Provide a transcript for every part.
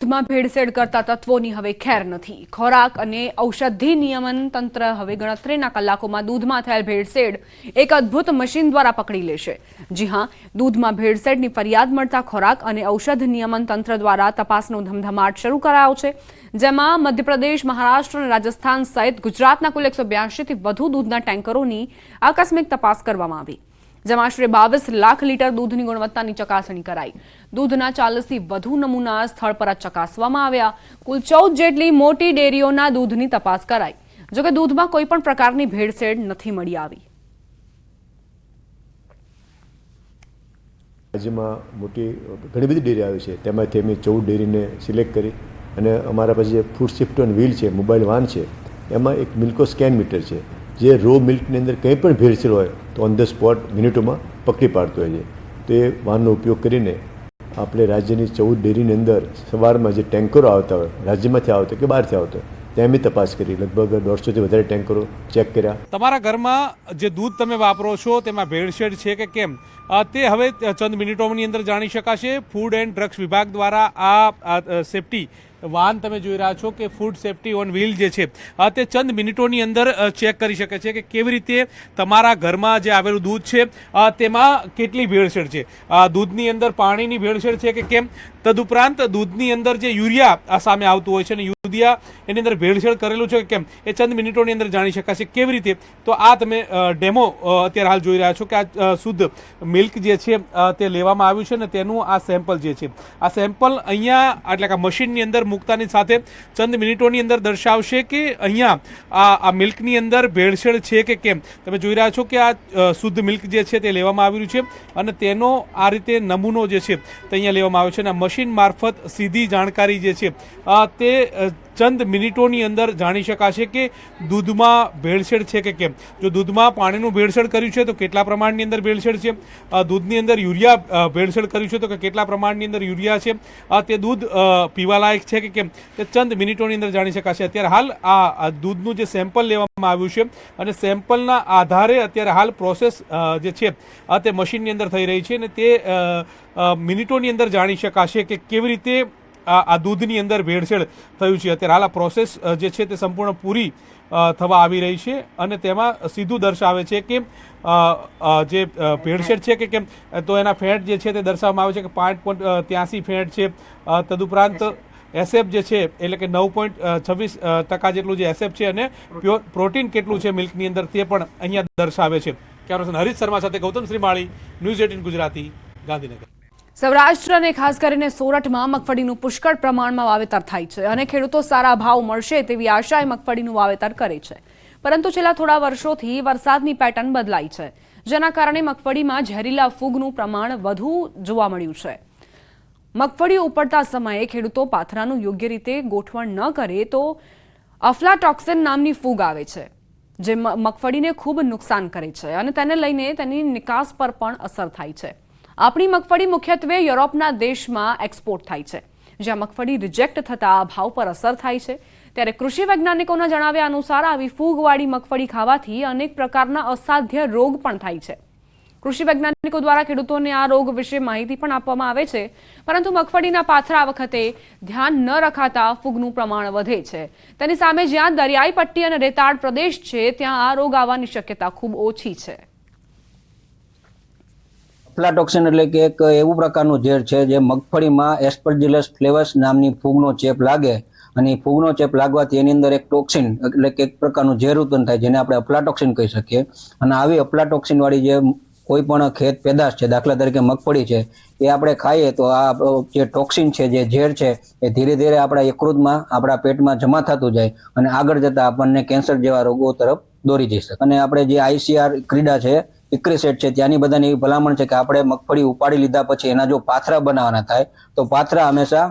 માં ભેળસેળ કરતા તત્વોની હવે ખેર નથી। ખોરાક અને ઔષધિ નિયમન તંત્ર હવે ગણતરીના કલાકોમાં દૂધમાં થયેલ ભેળસેળ એક અદ્ભુત મશીન દ્વારા પકડી લેશે। જી હા, દૂધમાં ભેળસેળની ફરિયાદ મળતા ખોરાક અને ઔષધ નિયમન તંત્ર દ્વારા તપાસનો ધમધમાટ શરૂ કરાયો છે, જેમાં મધ્યપ્રદેશ, મહારાષ્ટ્ર અને રાજસ્થાન સહિત ગુજરાતના કુલ 182થી વધુ દૂધના ટેન્કરોની આકસ્મિક તપાસ કરવામાં આવી, જેમાં આશરે 22 લાખ લીટર દૂધની ગુણવત્તાની ચકાસણી કરાઈ। દૂધના 40થી વધુ નમૂના સ્થળ પર ચકાસવામાં આવ્યા। કુલ 14 જેટલી મોટી ડેરીઓના દૂધની તપાસ કરાઈ, જોકે દૂધમાં કોઈ પણ પ્રકારની ભેળસેળ નથી મળી આવી। રાજ્યમાં મોટી ઘણી બધી ડેરી આવી છે, તેમાંથી અમે 14 ડેરીને સિલેક્ટ કરી અને અમારા પાસે જે ફૂડ સેફ્ટી ઓન વ્હીલ છે, મોબાઈલ વાન છે, એમાં એક મિલ્કો સ્કેન મીટર છે, જે રો મિલ્કની અંદર કંઈ પણ ભેળસેળ હોય તો ઓન ધ સ્પોટ મિનિટોમાં પકડી પાડતો હોય છે। તો એ વાનનો ઉપયોગ કરીને આપણે રાજ્યની 14 ડેરીની અંદર સવારમાં જે ટેન્કરો આવતા હોય, રાજ્યમાંથી આવતા કે બહારથી આવતા હોય, ત્યાં બી તપાસ કરી। લગભગ 150થી વધારે ટેન્કરો ચેક કર્યા। તમારા ઘરમાં જે દૂધ તમે વાપરો છો તેમાં ભેળસેળ છે કે કેમ તે હવે ચંદ મિનિટોની અંદર જાણી શકાશે। ફૂડ એન્ડ ડ્રગ્સ વિભાગ દ્વારા આ સેફટી વાન તમે જોઈ રહ્યા છો કે ફૂડ સેફ્ટી ઓન વ્હીલ જે છે તે ચંદ મિનિટોની અંદર ચેક કરી શકે છે કે કેવી રીતે તમારા ઘરમાં જે આવેલું દૂધ છે તેમાં કેટલી ભેળસેળ છે, દૂધની અંદર પાણીની ભેળસેળ છે કે કેમ, તદુપરાંત દૂધની અંદર જે યુરિયા સામે આવતું હોય છે અને યુરિયા એની અંદર ભેળસેળ કરેલું છે કે કેમ એ ચંદ મિનિટોની અંદર જાણી શકાશે। કેવી રીતે, તો આ તમે ડેમો અત્યારે હાલ જોઈ રહ્યા છો કે આ શુદ્ધ મિલ્ક જે છે તે લેવામાં આવ્યું છે અને તેનું આ સેમ્પલ જે છે, આ સેમ્પલ અહીંયા એટલે કે મશીનની અંદર મૂકતાની સાથે ચંદ મિનિટોની અંદર દર્શાવશે કે અહીંયા આ મિલ્કની અંદર ભેળસેળ છે કે કેમ। તમે જોઈ રહ્યા છો કે આ શુદ્ધ મિલ્ક જે છે તે લેવામાં આવ્યું છે અને તેનો આ રીતે નમૂનો જે છે તે અહીંયા લેવામાં આવ્યો છે અને મશીન મારફત સીધી જાણકારી જે છે તે ચંદ મિનિટોની અંદર જાણી શકાશે કે દૂધમાં ભેળસેળ છે કે કેમ। જો દૂધમાં પાણીનું ભેળસેળ કર્યું છે તો કેટલા પ્રમાણની અંદર ભેળસેળ છે, દૂધની અંદર યુરિયા ભેળસેળ કર્યું છે તો કે કેટલા પ્રમાણની અંદર યુરિયા છે, તે દૂધ પીવાલાયક છે કે કેમ, તે ચંદ મિનિટોની અંદર જાણી શકાશે। અત્યારે હાલ આ દૂધનું જે સેમ્પલ લેવામાં આવ્યું છે અને સેમ્પલના આધારે અત્યારે હાલ પ્રોસેસ જે છે તે મશીનની અંદર થઈ રહી છે અને તે મિનિટોની અંદર જાણી શકાશે કે કેવી રીતે આ દૂધની અંદર ભેળસેળ થયું છે। અત્યારે હાલ આ પ્રોસેસ જે છે તે સંપૂર્ણ પૂરી થવા આવી રહી છે અને તેમાં સીધું દર્શાવે છે કે જે ભેળસેળ છે કે કેમ, તો એના ફેટ જે છે તે દર્શાવવામાં આવે છે કે 5.83 ફેટ છે, તદુપરાંત એસએફ જે છે એટલે કે 9.26% જેટલું જે એસએફ છે અને પ્યોર પ્રોટીન કેટલું છે મિલ્કની અંદર તે પણ અહીંયા દર્શાવે છે। કેમેરામેન હરીશ શર્મા સાથે ગૌતમ શ્રીમાળી, ન્યૂઝ 18 ગુજરાતી, ગાંધીનગર। સૌરાષ્ટ્ર અને ખાસ કરીને સોરઠમાં મગફળીનું પુષ્કળ પ્રમાણમાં વાવેતર થાય છે અને ખેડૂતો સારા ભાવ મળશે તેવી આશાએ મગફળીનું વાવેતર કરે છે, પરંતુ છેલ્લા થોડા વર્ષોથી વરસાદની પેટર્ન બદલાઈ છે, જેના કારણે મગફળીમાં ઝેરીલા ફૂગનું પ્રમાણ વધુ જોવા મળ્યું છે। મગફળી ઉપડતા સમયે ખેડૂતો પાથરાનું યોગ્ય રીતે ગોઠવણ ન કરે તો અફ્લાટોક્સિન નામની ફૂગ આવે છે, જે મગફળીને ખૂબ નુકસાન કરે છે અને તેને લઈને તેની નિકાસ પર પણ અસર થાય છે। આપણી મગફળી મુખ્યત્વે યુરોપના દેશમાં એક્સપોર્ટ થાય છે, જ્યાં મગફળી રિજેક્ટ થતા ભાવ પર અસર થાય છે। ત્યારે કૃષિ વૈજ્ઞાનિકોના જણાવ્યા અનુસાર આવી ફૂગવાળી મગફળી ખાવાથી અનેક પ્રકારના અસાધ્ય રોગ પણ થાય છે। કૃષિ વૈજ્ઞાનિકો દ્વારા ખેડૂતોને આ રોગ વિશે માહિતી પણ આપવામાં આવે છે, પરંતુ મગફળીના પાથરા વખતે ધ્યાન ન રખાતા ફૂગનું પ્રમાણ વધે છે। તેની સામે જ્યાં દરિયાઈ પટ્ટી અને રેતાળ પ્રદેશ છે ત્યાં આ રોગ આવવાની શક્યતા ખૂબ ઓછી છે। અફ્લાટોક્સિન એટલે કે એક એવું પ્રકારનું ઝેર છે જે મગફળીમાં એસ્પરજીલસ ફ્લેવસ નામની ફૂગનો ચેપ લાગે અને ફૂગનો ચેપ લાગવાથી એની અંદર એક ટોક્સિન એટલે કે એક પ્રકારનું ઝેર ઉત્પન્ન થાય, જેને આપણે અફ્લાટોક્સિન કહી શકીએ। અને આવી અફ્લાટોક્સિન વાળી જે કોઈ પણ ખેત પેદાશ છે, દાખલા તરીકે મગફળી છે, એ આપણે ખાઈએ તો આ જે ટોક્સિન છે, જે ઝેર છે, એ ધીરે ધીરે આપણા યકૃતમાં, આપણા પેટમાં જમા થતું જાય અને આગળ જતા આપણને કેન્સર જેવા રોગો તરફ દોરી જઈ શકે। અને આપણે જે ICR ક્રીડા છે, ઇક્રિસેટ છે, ત્યાંની બધાની એવી ભલામણ છે કે આપણે મગફળી ઉપાડી લીધા પછી એના જો પાથરા બનાવવાના થાય તો પાથરા હંમેશા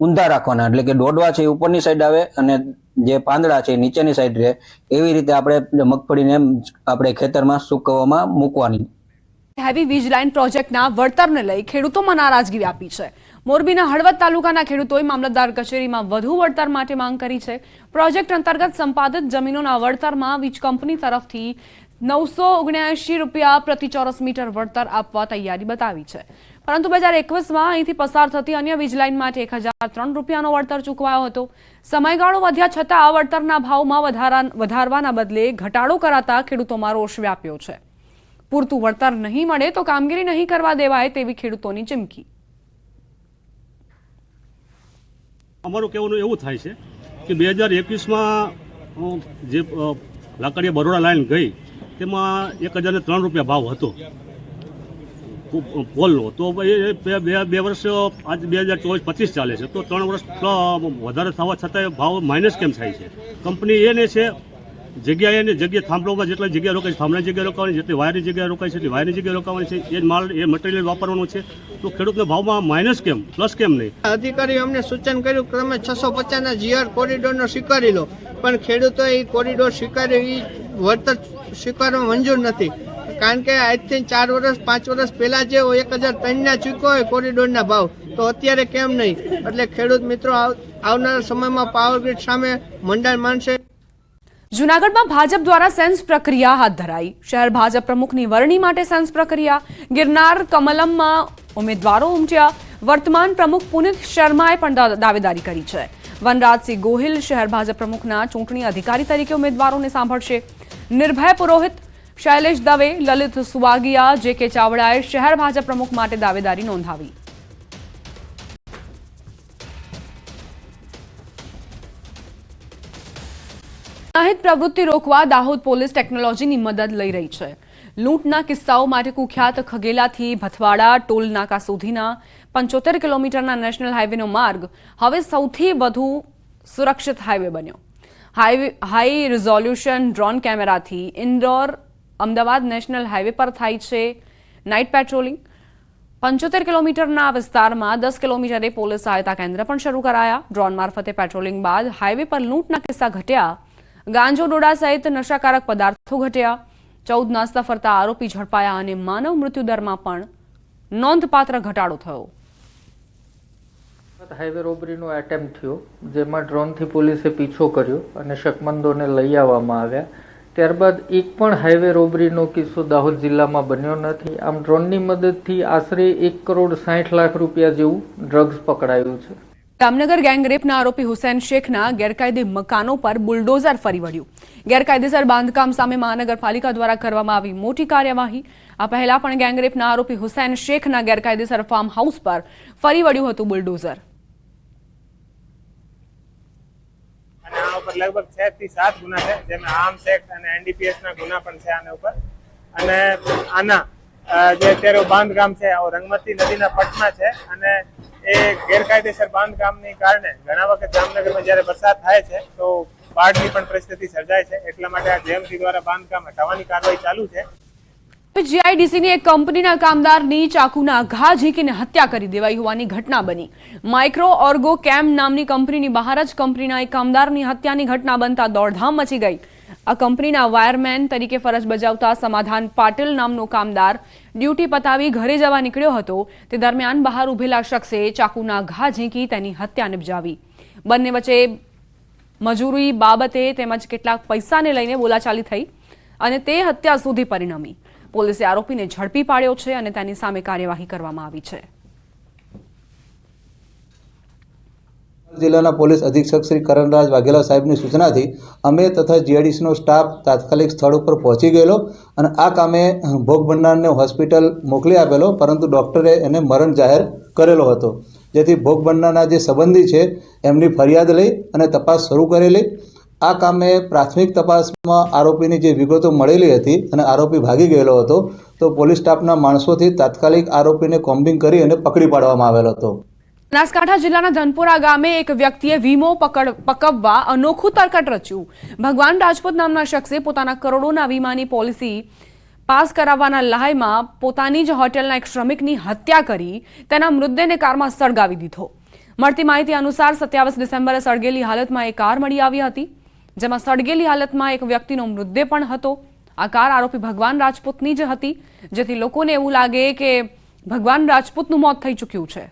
ઊંધા રાખવાના, એટલે કે દોડવા છે એ ઉપરની સાઈડ આવે અને જે પાંદડા છે એ નીચેની સાઈડ રહે, એવી રીતે આપણે મગફળીને આપણે ખેતરમાં સૂકવવામાં મૂકવાની। હેવી વીજ લાઇન પ્રોજેક્ટના વળતરને લઈ ખેડૂતોમાં નારાજગી વ્યાપી છે। મોરબીના હળવદ તાલુકાના ખેડૂતોએ મામલતદાર કચેરીમાં વધુ વળતર માટે માંગ કરી છે। પ્રોજેક્ટ અંતર્ગત સંપાદિત જમીનોના વળતરમાં વીજ કંપની તરફથી ₹979 પ્રતિ ચોરસ મીટર વળતર આપવા તૈયારી બતાવી છે, પરંતુ 2021માં અહીંથી પસાર થતી અન્ય વીજ લાઇન માટે 1003 રૂપિયાનો વળતર ચૂકવાયો હતો. સમયગાળો વધ્યા છતાં આ વળતરના ભાવમાં વધારવાના બદલે ઘટાડો કરાતા ખેડૂતોમાં રોષ વ્યાપ્યો છે. પૂરતું વળતર નહીં મળે તો કામગીરી નહીં કરવા દેવાય તેવી ખેડૂતોની ચીમકી. અમારું કહેવાનું એવું થાય છે કે 2021માં જે લાકડીયા બરોડા લાઈન ગઈ તેમાં 1003 રૂપિયા ભાવ હતો પોલનો. તો બે વર્ષ આજ 2024-25 ચાલે છે, તો 3 વર્ષ વધારે થવા છતાં ભાવ માઇનસ કેમ થાય છે? કંપની એને છે જગ્યાએ થાંભલોમાં જેટલા જગ્યા રોકાય છે થાંભલાની જગ્યા રોકાવાની, જેટલી વાયરની જગ્યા રોકાય છે એટલી વાયરની જગ્યા રોકાવાની છે. એ માલ એ મટીરિયલ વાપરવાનું છે, તો ખેડૂતના ભાવમાં માઇનસ કેમ, પ્લસ કેમ નહીં? અધિકારીઓ અમને સૂચન કર્યું કે તમે 650ના જીઆર કોરિડોરનો સ્વીકારી લો, પણ ખેડૂતોએ એ કોરિડોર સ્વીકાર્યો, એ વળતર સ્વીકારવા મંજૂર નથી. કારણ કે આજથી 4 વર્ષ 5 વર્ષ પહેલા જે 1003ના ચૂક્યો હોય કોરિડોરના ભાવ, તો અત્યારે કેમ નહીં? એટલે ખેડૂત મિત્રો આવનારા સમયમાં પાવર ગ્રીડ સામે મંડાણ માનશે. જૂનાગઢમાં ભાજપ દ્વારા સેન્સ પ્રક્રિયા હાથ ધરાઈ. શહેર ભાજપ પ્રમુખની વરણી માટે સેન્સ પ્રક્રિયા. ગિરનાર કમલમમાં ઉમેદવારો ઉમટ્યા. વર્તમાન પ્રમુખ પુનિત શર્માએ પણ દાવેદારી કરી છે. વનરાજસિંહ ગોહિલ શહેર ભાજપ પ્રમુખના ચૂંટણી અધિકારી તરીકે ઉમેદવારોને સાંભળશે. નિર્ભય પુરોહિત, શૈલેષ દવે, લલિત સુવાગિયા, જે.કે. ચાવડાએ શહેર ભાજપ પ્રમુખ માટે દાવેદારી નોંધાવી. ગુનાહિત પ્રવૃત્તિ રોકવા દાહોદ પોલીસ ટેકનોલોજીની મદદ લઈ રહી છે. લૂંટના કિસ્સાઓ માટે કુખ્યાત ખગેલાથી ભથવાડા ટોલ નાકા સુધીના 75 કિલોમીટરના નેશનલ હાઈવેનો માર્ગ હવે સૌથી વધુ સુરક્ષિત હાઈવે બન્યો. હાઈ રિઝોલ્યુશન ડ્રોન કેમેરાથી ઇન્દોર અમદાવાદ નેશનલ હાઈવે પર થાય છે નાઇટ પેટ્રોલિંગ. 75 કિલોમીટરના વિસ્તારમાં 10 કિલોમીટરે પોલીસ સહાયતા કેન્દ્ર પણ શરૂ કરાયા. ડ્રોન મારફતે પેટ્રોલિંગ બાદ હાઈવે પર લૂંટના કિસ્સા ઘટ્યા. ગાંજો ડોડા સહિત નશાકારક પદાર્થો ઘટ્યા. 14 નાસ્તા ફરતા આરોપી ઝડપાયા અને માનવ મૃત્યુદરમાં પણ નોંધપાત્ર ઘટાડો થયો. હાઈવે રોબરીનો એટેમ્પ્ટ થયો, જેમાં ડ્રોનથી પોલીસે પીછો કર્યો અને શકમંદોને લઈ આવવામાં આવ્યા. ત્યારબાદ એક પણ હાઈવે રોબરીનો કિસ્સો દાહોદ જિલ્લામાં બન્યો નથી. આમ ડ્રોનની મદદથી આશરે 1,60,00,000 રૂપિયા જેવું ડ્રગ્સ પકડાયું છે. જામનગર ગેંગરેપના આરોપી હુસૈન શેખના ગેરકાયદે મકાનો પર બુલડોઝર ફરી વળ્યું. ગેરકાયદેસર બાંધકામ સામે મહાનગરપાલિકા દ્વારા કરવામાં આવી મોટી કાર્યવાહી. આ પહેલા પણ ગેંગરેપના આરોપી હુસૈન શેખના ગેરકાયદેસર ફાર્મ હાઉસ પર ફરી વળ્યું હતું બુલડોઝર. અને આ ઉપર લગભગ 6 થી 7 ગુના છે, જેમાં આર્મ્સ એક્ટ અને એનડીપીએસ ના ગુના પણ છે આના ઉપર. અને આના જે અત્યારે બાંધકામ છે રંગમતી નદીના પટમાં છે, અને એ ગેરકાયદેસર બાંધકામની કારણે ઘણા વખત જામનગરમાં જ્યારે વરસાદ થાય છે તો બાઢની પણ પરિસ્થિતિ સર્જાય છે. એટલા માટે આ જેએમસી દ્વારા બાંધકામ હટાવવાની કાર્યવાહી ચાલુ છે. જીઆઈડીસીની એક કંપનીના કામદારની ચાકુના ઘા ઝીંકીને હત્યા કરી દેવાઈ હોવાની ઘટના બની. માઇક્રો ઓર્ગો કેમ નામની કંપનીની બહાર જ કંપનીના એક કામદારની હત્યાની ઘટના બનતા દોડધામ મચી ગઈ. આ કંપનીના વાયરમેન તરીકે ફરજ બજાવતા સમાધાન પાટીલ નામનો કામદાર ડ્યુટી પતાવી ઘરે જવા નીકળ્યો હતો. તે દરમિયાન બહાર ઉભેલા શખ્સે ચાકુના ઘા ઝીંકી તેની હત્યા નિપજાવી. બંને વચ્ચે મજૂરી બાબતે તેમજ કેટલાક પૈસાને લઈને બોલાચાલી થઈ અને તે હત્યા સુધી પરિણમી. પોલીસે આરોપીને ઝડપી પાડ્યો છે અને તેની સામે કાર્યવાહી કરવામાં આવી છે. જિલ્લાના પોલીસ અધિક્ષક શ્રી કરણરાજ વાઘેલા સાહેબની સૂચનાથી અમે તથા જીઆઈડીસીનો સ્ટાફ તાત્કાલિક સ્થળ ઉપર પહોંચી ગયેલો અને આ કામે ભોગ બનનારને હોસ્પિટલ મોકલી આપેલો, પરંતુ ડૉક્ટરે એને મરણ જાહેર કરેલો હતો. જેથી ભોગ બનનારના જે સંબંધી છે એમની ફરિયાદ લઈ અને તપાસ શરૂ કરેલી. આ કામે પ્રાથમિક તપાસમાં આરોપીની જે વિગતો મળેલી હતી અને આરોપી ભાગી ગયેલો હતો, તો પોલીસ સ્ટાફના માણસોથી તાત્કાલિક આરોપીને કોમ્બિંગ કરી અને પકડી પાડવામાં આવેલો હતો. બનાસકાંઠા જિલ્લાના ધનપુરા ગામે એક વ્યક્તિએ વીમો પકવવા અનોખું તરકટ રચ્યું. ભગવાન રાજપૂત નામના શખ્સે પોતાના કરોડોના વીમાની પોલિસી પાસ કરાવવાના લહાયમાં પોતાની જ હોટેલના એક શ્રમિકની હત્યા કરી તેના મૃતદેહને કારમાં સળગાવી દીધો. મળતી માહિતી અનુસાર 27 ડિસેમ્બરે સળગેલી હાલતમાં એક કાર મળી આવી હતી, જેમાં સળગેલી હાલતમાં એક વ્યક્તિનો મૃતદેહ પણ હતો. આ કાર આરોપી ભગવાન રાજપૂતની જ હતી, જેથી લોકોને એવું લાગે કે ભગવાન રાજપૂતનું મોત થઈ ચૂક્યું છે.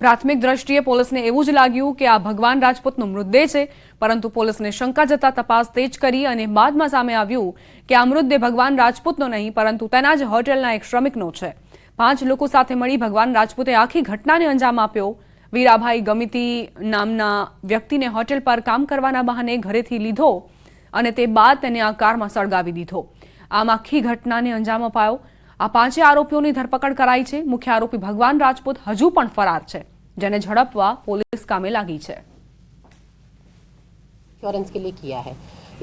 પ્રાથમિક દ્રષ્ટિએ પોલીસને એવું જ લાગ્યું કે આ ભગવાન રાજપૂતનો મૃતદેહ છે, પરંતુ પોલીસને શંકા જતા તપાસ તેજ કરી અને બાદમાં સામે આવ્યું કે આ મૃતદેહ ભગવાન રાજપૂતનો નહીં પરંતુ તેના જ હોટેલના એક શ્રમિકનો છે. 5 લોકો સાથે મળી ભગવાન રાજપૂતે આખી ઘટનાને અંજામ આપ્યો. વીરાભાઈ ગમિતી નામના વ્યક્તિને હોટેલ પર કામ કરવાના બહાને ઘરેથી લીધો અને તે બાદ તેને આ કારમાં સળગાવી દીધો. આમ આખી ઘટનાને અંજામ અપાયો. આ 5 આરોપીઓની ધરપકડ કરાઈ છે. મુખ્ય આરોપી ભગવાન રાજપૂત હજુ પણ ફરાર છે, જેને ઝડપવા પોલીસ કામે લાગી છે. इंश्योरेंस के लिए किया है.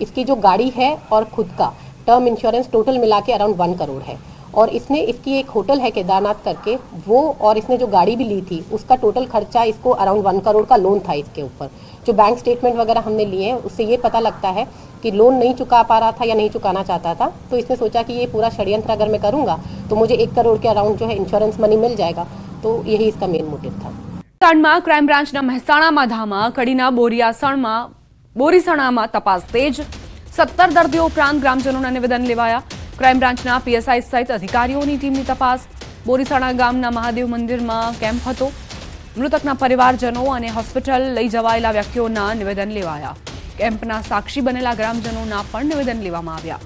इसकी जो गाड़ी है और खुद का टर्म इंश्योरेंस टोटल मिला के अराउंड 1 करोड़ है. और इसने इसकी एक होटल है केदारनाथ करके, वो और इसने जो गाड़ी भी ली थी उसका टोटल खर्चा इसको अराउंड 1 करोड़ का लोन था इसके ऊपर. जो बैंक स्टेटमेंट वगैरह हमने लिए हैं उससे ये पता लगता है कि लोन नहीं चुका पा रहा था या नहीं चुकाना चाहता था. तो इसने सोचा कि ये पूरा षड्यंत्र अगर मैं करूँगा तो मुझे 1 करोड़ के अराउंड जो है इंश्योरेंस मनी मिल जाएगा. तो यही इसका मेन मोटिव था. કાંડમાં ક્રાઇમ બ્રાન્ચના મહેસાણામાં ધામા, કડીના બોરીસણામાં તપાસ તેજ. 17 દર્દીઓ ઉપરાંત ગ્રામજનોના નિવેદન લેવાયા. ક્રાઇમ બ્રાન્ચના પીએસઆઈ સહિત અધિકારીઓની ટીમની તપાસ. બોરીસણા ગામના મહાદેવ મંદિરમાં કેમ્પ હતો. મૃતકના પરિવારજનો અને હોસ્પિટલ લઈ જવાયેલા વ્યક્તિઓના નિવેદન લેવાયા. કેમ્પના સાક્ષી બનેલા ગ્રામજનોના પણ નિવેદન લેવામાં આવ્યા.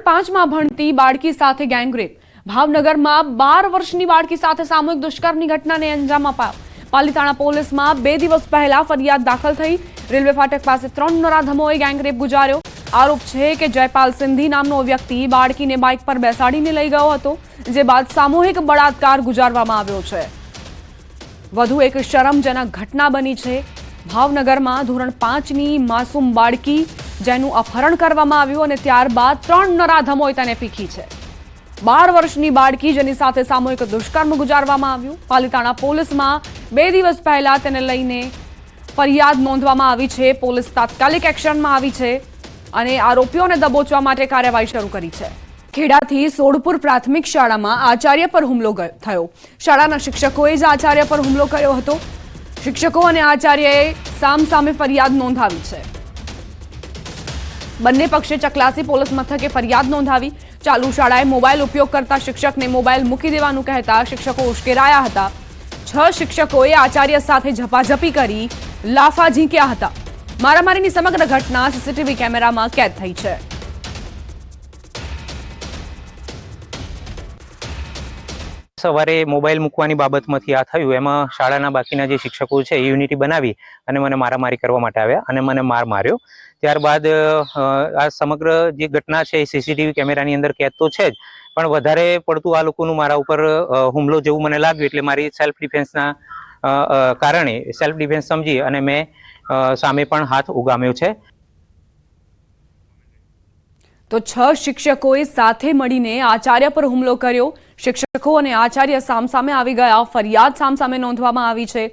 5માં ભણતી બાળકી સાથે ગેંગરેપ. ભાવનગરમાં 12 વર્ષની બાળકી સાથે સામૂહિક દુષ્કર્મની ઘટનાને અંજામ અપાયો. પાલીતાણા પોલીસમાં 2 દિવસ પહેલા ફરિયાદ દાખલ થઈ. રેલવે ફાટક પાસે 3 નરાધમોએ ગેંગરેપ ગુજાર્યો. આરોપ છે કે જયપાલ સિંધી નામનો વ્યક્તિ બાળકીને બાઇક પર બેસાડીને લઈ ગયો હતો, જે બાદ સામૂહિક બળાત્કાર ગુજારવામાં આવ્યો છે. વધુ એક શરમજનક ઘટના બની છે. ભાવનગરમાં ધોરણ 5ની માસૂમ બાળકી જેનું અપહરણ કરવામાં આવ્યું અને ત્યારબાદ 3 નરાધમોએ તેને પીખી છે. 12 વર્ષની બાળકી જેની સાથે સામૂહિક દુષ્કર્મ ગુજારવામાં આવ્યું. પાલીતાણા પોલીસમાં 2 દિવસ પહેલા તેને લઈને ફરિયાદ નોંધવામાં આવી છે. પોલીસ તાત્કાલિક એક્શનમાં આવી છે અને આરોપીઓને દબોચવા માટે કાર્યવાહી શરૂ કરી છે. ખેડાથી સોડપુર પ્રાથમિક શાળામાં આચાર્ય પર હુમલો થયો. શાળાના શિક્ષકોએ જ આચાર્ય પર હુમલો કર્યો હતો. શિક્ષકો અને આચાર્યએ સામસામે ફરિયાદ નોંધાવી છે. બંને પક્ષે ચકલાસી પોલીસ મથકે ફરિયાદ નોંધાવી. ચાલુ શાળાએ મોબાઈલ ઉપયોગ કરતા શિક્ષકને મોબાઈલ મૂકી દેવાનું કહેતા શિક્ષકો ઉશ્કેરાયા હતા. 6 શિક્ષકોએ આચાર્ય સાથે ઝપાઝપી કરી લાફા ઝીંક્યા હતા. મારામારીની સમગ્ર ઘટના સીસીટીવી કેમેરામાં કેદ થઈ છે. સવારે મોબાઈલ મૂકવાની બાબતમાંથી આ થયું. એમાં શાળાના બાકીના જે શિક્ષકો છે એ યુનિટી બનાવી અને મને મારામારી કરવા માટે આવ્યા અને મને માર્યો. ત્યારબાદ આ સમગ્ર જે ઘટના છે એ સીસીટીવી કેમેરાની અંદર કેદ તો છે જ, પણ વધારે પડતું આ લોકોનું મારા ઉપર હુમલો જેવું મને લાગ્યું એટલે મારી સેલ્ફ ડિફેન્સના કારણે સેલ્ફ ડિફેન્સ સમજી અને મેં સામે પણ હાથ ઉગામ્યો છે. તો 6 શિક્ષકોએ સાથે મળીને આચાર્ય પર હુમલો કર્યો. શિક્ષકો અને આચાર્ય સામસામે આવી ગયા. ફરિયાદ સામસામે નોંધવામાં આવી છે.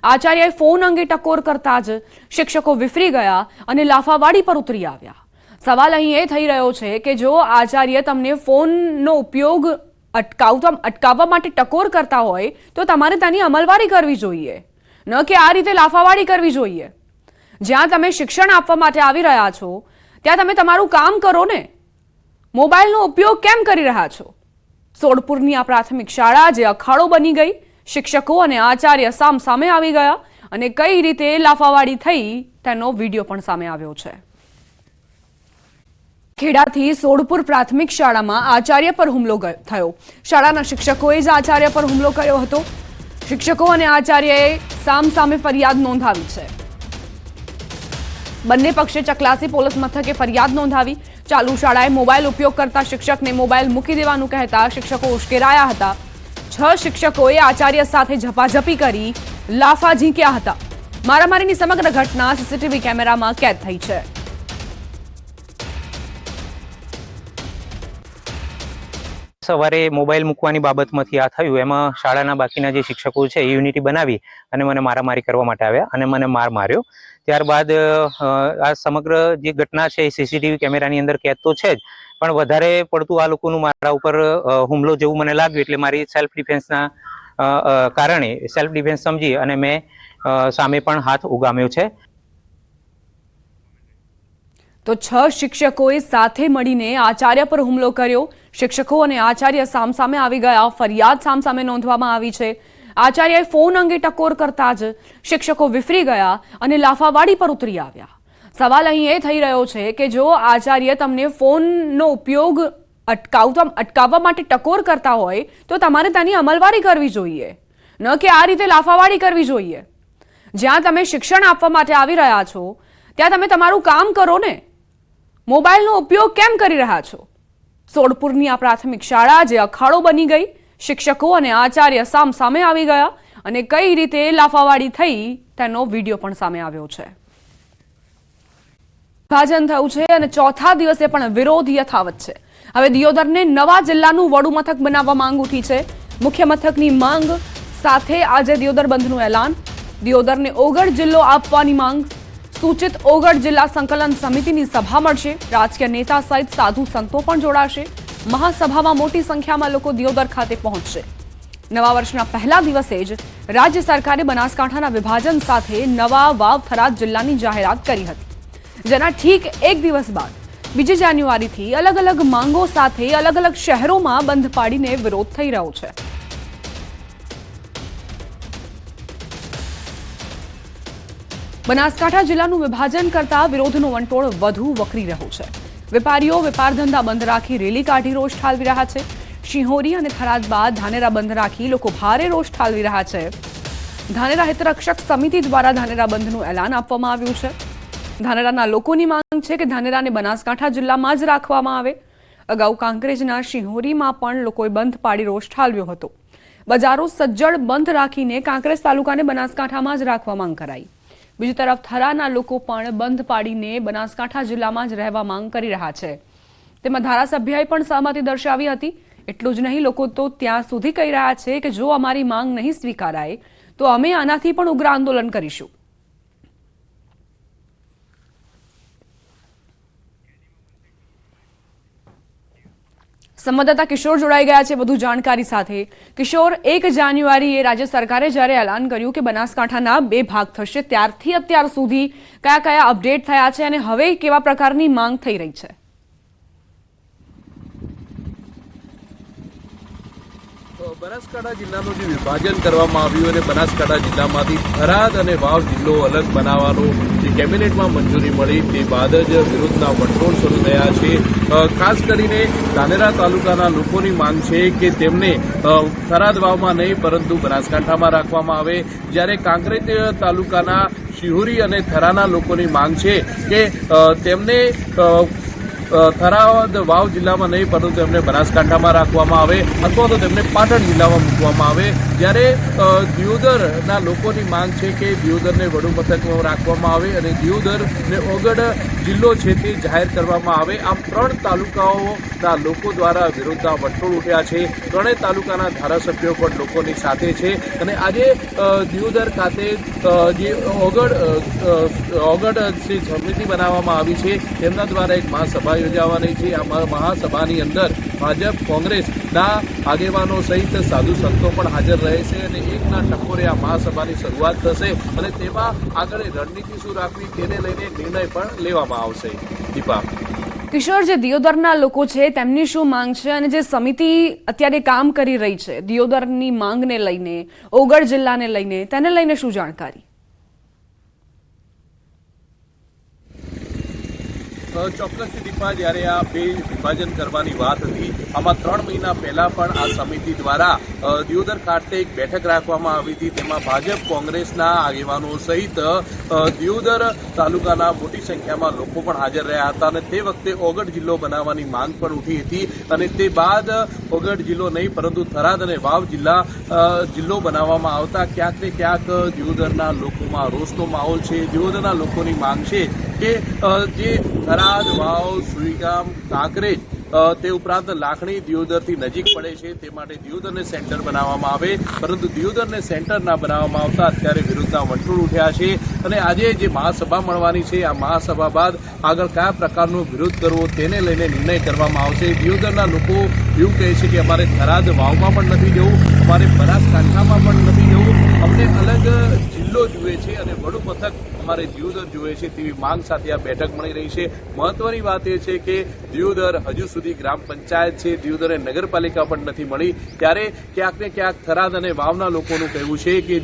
આચાર્યએ ફોન અંગે ટકોર કરતા જ શિક્ષકો વિફરી ગયા અને લાફાવાડી પર ઉતરી આવ્યા. સવાલ અહીં એ થઈ રહ્યો છે કે જો આચાર્ય તમને ફોનનો ઉપયોગ અટકાવવા માટે ટકોર કરતા હોય તો તમારે તેની અમલવારી કરવી જોઈએ, ન કે આ રીતે લાફાવાડી કરવી જોઈએ. જ્યાં તમે શિક્ષણ આપવા માટે આવી રહ્યા છો ત્યાં તમે તમારું કામ કરો ને. મોબાઈલનો ઉપયોગ કેમ કરી રહ્યા છો? સોડપુરની આ પ્રાથમિક શાળા જે અખાડો બની ગઈ. શિક્ષકો અને આચાર્ય સામસામે આવી ગયા અને કઈ રીતે લાફાવાડી થઈ તેનો વિડીયો પણ સામે આવ્યો છે. ખેડાથી સોડપુર પ્રાથમિક શાળામાં આચાર્ય પર હુમલો થયો. શાળાના શિક્ષકોએ જ આચાર્ય પર હુમલો કર્યો હતો. શિક્ષકો અને આચાર્યએ સામસામે ફરિયાદ નોંધાવી છે. બંને પક્ષે ચકલાસી પોલીસ મથકે ફરિયાદ નોંધાવી. ચાલુ શાળાએ મોબાઈલ ઉપયોગ કરતા શિક્ષકને મોબાઈલ મૂકી દેવાનું કહેતા શિક્ષકો ઉશ્કેરાયા હતા. 6 શિક્ષકોએ આચાર્ય સાથે ઝપાઝપી કરી લાફા ઝીંક્યા હતા. મારામારીની સમગ્ર ઘટના સીસીટીવી કેમેરામાં કેદ થઈ છે. સવારે મોબાઈલ મૂકવાની બાબતમાંથી આ થયું. એમાં શાળાના બાકીના જે શિક્ષકો છે એ યુનિટી બનાવી અને મને મારામારી કરવા માટે આવ્યા અને મને માર્યો. ત્યારબાદ આ સમગ્ર જે ઘટના છે એ સીસીટીવી કેમેરાની અંદર કેદ તો છે જ, પણ વધારે પડતું આ લોકોનું મારા ઉપર હુમલો જેવું મને લાગ્યું એટલે મારી સેલ્ફ ડિફેન્સના કારણે સેલ્ફ ડિફેન્સ સમજી અને મેં સામે પણ હાથ ઉગામ્યો છે. તો 6 શિક્ષકોએ સાથે મળીને આચાર્ય પર હુમલો કર્યો. શિક્ષકો અને આચાર્ય સામસામે આવી ગયા. ફરિયાદ સામસામે નોંધવામાં આવી છે. આચાર્યએ ફોન અંગે ટકોર કરતા જ શિક્ષકો વિફરી ગયા અને લાફાવાડી પર ઉતરી આવ્યા. સવાલ અહીં એ થઈ રહ્યો છે કે જો આચાર્ય તમને ફોનનો ઉપયોગ અટકાવવા માટે ટકોર કરતા હોય તો તમારે તેની અમલવારી કરવી જોઈએ, ન કે આ રીતે લાફાવાડી કરવી જોઈએ. જ્યાં તમે શિક્ષણ આપવા માટે આવી રહ્યા છો ત્યાં તમે તમારું કામ કરો ને. મોબાઈલનો ઉપયોગ કેમ કરી રહ્યા છો? સોડપુરની આ પ્રાથમિક શાળા જે અખાડો બની ગઈ, શિક્ષકો અને આચાર્ય સામે આવી ગયા અને કઈ રીતે લાફાવાડી થઈ તેનો વિડીયો પણ સામે આવ્યો છે. વિભાજન થયું છે અને ચોથા દિવસે પણ વિરોધ યથાવત છે. હવે દિયોદરને નવા જિલ્લાનું વડું મથક બનાવવા માંગ ઉઠી છે. મુખ્ય મથકની માંગ સાથે આજે દિયોદર બંધનું એલાન. દિયોદરને ઓગઢ જિલ્લો આપવાની માંગ. સૂચિત ઓગઢ જિલ્લા સંકલન સમિતિની સભા મળશે. રાજકીય નેતા સહિત સાધુ સંતો પણ જોડાશે. મહાસભામાં મોટી સંખ્યામાં લોકો દિયોદર ખાતે પહોંચશે. નવા વર્ષના પહેલા દિવસે જ રાજ્ય સરકારે બનાસકાંઠાના વિભાજન સાથે નવા વાવ થરાદ જિલ્લાની જાહેરાત કરી હતી. જેના ઠીક એક દિવસ બાદ 2 જાન્યુઆરીથી અલગ અલગ માંગો સાથે અલગ અલગ શહેરોમાં બંધ પાડીને વિરોધ થઈ રહ્યો છે. બનાસકાંઠા જિલ્લાનું વિભાજન કરતા વિરોધનો વંટોળ વધુ વકરી રહ્યો છે. વેપારીઓ વેપાર ધંધા બંધ રાખી રેલી કાઢી રોષ ઠાલવી રહ્યા છે. શિહોરી અને થરાદ બાદ ધાનેરા બંધ રાખી લોકો ભારે રોષ ઠાલવી રહ્યા છે. ધાનેરા હિતરક્ષક સમિતિ દ્વારા ધાનેરા બંધનું એલાન આપવામાં આવ્યું છે. ધાનેરાના લોકોની માંગ છે કે ધાનેરાને બનાસકાંઠા જિલ્લામાં જ રાખવામાં આવે. અગાઉ કાંકરેજના શિહોરીમાં પણ લોકોએ બંધ પાડી રોષ ઠાલવ્યો હતો. બજારો સજ્જડ બંધ રાખીને કાંકરેજ તાલુકાને બનાસકાંઠામાં જ રાખવા માંગ કરાઈ. બીજી તરફ થરાના લોકો પણ બંધ પાડીને બનાસકાંઠા જિલ્લામાં જ રહેવા માંગ કરી રહ્યા છે. તેમાં ધારાસભ્યએ પણ સહમતિ દર્શાવી હતી. એટલું જ નહીં, લોકો તો ત્યાં સુધી કહી રહ્યા છે કે જો અમારી માંગ નહીં સ્વીકારાય તો અમે આનાથી પણ ઉગ્ર આંદોલન કરીશું. સંવાદદાતા કિશોર જોડાઈ ગયા છે વધુ જાણકારી સાથે. કિશોર, 1 જાન્યુઆરીએ રાજ્ય સરકારે જ્યારે એલાન કર્યું કે બનાસકાંઠાના 2 ભાગ થશે ત્યારથી અત્યાર સુધી કયા કયા અપડેટ થયા છે અને હવે કેવા પ્રકારની માંગ થઈ રહી છે? બનાસકાંઠા જિલ્લાનું જે વિભાજન કરવામાં આવ્યું અને બનાસકાંઠા જિલ્લામાંથી થરાદ અને વાવ જિલ્લો અલગ બનાવવાનો જે કેબિનેટમાં મંજૂરી મળી તે બાદ જ વિરોધના વંટોળ શરૂ થયા છે. ખાસ કરીને ધાનેરા તાલુકાના લોકોની માંગ છે કે તેમને થરાદ વાવમાં નહીં પરંતુ બનાસકાંઠામાં રાખવામાં આવે. જ્યારે કાંકરેજ તાલુકાના શિહોરી અને થરાના લોકોની માંગ છે કે તેમને થરાદ વાવ જિલ્લામાં નહીં પરંતુ તેમને બનાસકાંઠામાં રાખવામાં આવે અથવા તો તેમને પાટણ જિલ્લામાં મૂકવામાં આવે. જ્યારે દિયોદરના લોકોની માંગ છે કે દિયોદરને વડુ મથકમાં રાખવામાં આવે અને દિયોદરને ઓગઢ જિલ્લો છે તે જાહેર કરવામાં આવે. આમ 3 તાલુકાઓના લોકો દ્વારા વિરોધના વંટોળ ઉઠ્યા છે. 3 તાલુકાના ધારાસભ્યો પણ લોકોની સાથે છે અને આજે દિયોદર ખાતે જે ઓગઢ સમિતિ બનાવવામાં આવી છે તેમના દ્વારા એક મહાસભા યોજાવાની છે. આ મહાસભાની અંદર ભાજપ કોંગ્રેસના આગેવાનો સહિત સાધુ સંતો પણ હાજર રહે છે અને એકના ટકોરે આ મહાસભાની શરૂઆત થશે અને તેમાં આગળ રણનીતિ શું રાખવી તેને લઈને નિર્ણય પણ લેવામાં આવશે. દીપા. કિશોર, જે દિયોદરના લોકો છે તેમની શું માંગ છે અને જે સમિતિ અત્યારે કામ કરી રહી છે દિયોદરની માંગને લઈને, ઓગઢ જિલ્લાને લઈને, તેને લઈને શું જાણકારી? ચોક્કસથી દીપા, જ્યારે આ 2 વિભાજન કરવાની વાત હતી આમાં 3 મહિના પહેલા પણ આ સમિતિ દ્વારા દિયોદર ખાતે એક બેઠક રાખવામાં આવી હતી. તેમાં ભાજપ કોંગ્રેસના આગેવાનો સહિત દિયોદર તાલુકાના મોટી સંખ્યામાં લોકો પણ હાજર રહ્યા હતા અને તે વખતે ઓગઢ જિલ્લો બનાવવાની માંગ પણ ઉઠી હતી અને તે બાદ ઓગઢ જિલ્લો નહીં પરંતુ થરાદ અને વાવ જિલ્લો બનાવવામાં આવતા ક્યાંક ને ક્યાંક દિયોદરના લોકોમાં રોષનો માહોલ છે. દિયોદરના લોકોની માંગ છે કે જે થરાદ, વાવ, સુઈગામ, કાંકરેજ તે ઉપરાંત લાખણી દિયોદરથી નજીક પડે છે તે માટે દિયોદરને સેન્ટર બનાવવામાં આવે પરંતુ દિયોદરને સેન્ટર ના બનાવવામાં આવતા અત્યારે વિરોધના વંટોળ ઉઠ્યા છે અને આજે જે મહાસભા મળવાની છે આ મહાસભા બાદ આગળ કયા પ્રકારનો વિરોધ કરવો તેને લઈને નિર્ણય કરવામાં આવશે. દિયોદરના લોકો એવું કહે છે કે અમારે થરાદ વાવમાં પણ નથી જવું, અમારે બનાસકાંઠામાં પણ નથી જવું, અમને અલગ જિલ્લો જુએ છે અને વડુ મથક અમારે દિયોદર જુએ છે તેવી માંગ સાથે આ બેઠક મળી રહી છે. મહત્વની વાત એ છે કે દિયોદર હજુ સુધી ગ્રામ પંચાયત છે, દિયોદરે નગરપાલિકા પણ નથી મળી. ત્યારે ક્યાંક ને ક્યાંક થરાદ અને વાવના લોકોનું કહેવું છે કે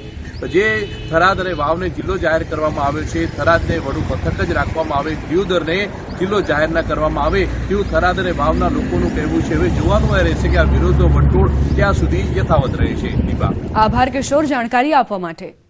જે થરાદ અને વાવને જિલ્લો જાહેર કરવામાં આવ્યો છે, થરાદને વડુ મથક જ રાખવામાં આવે, દિયોદરને જિલ્લો જાહેર ન કરવામાં આવે તેવું થરાદ અને વાવના લોકોનું કહેવું છે. હવે જોવાનું એ રહેશે કે આ વિરોધનો વંટોળ ક્યાં સુધી યથાવત રહે છે. દીપા. આભાર કિશોર જાણકારી આપવા માટે.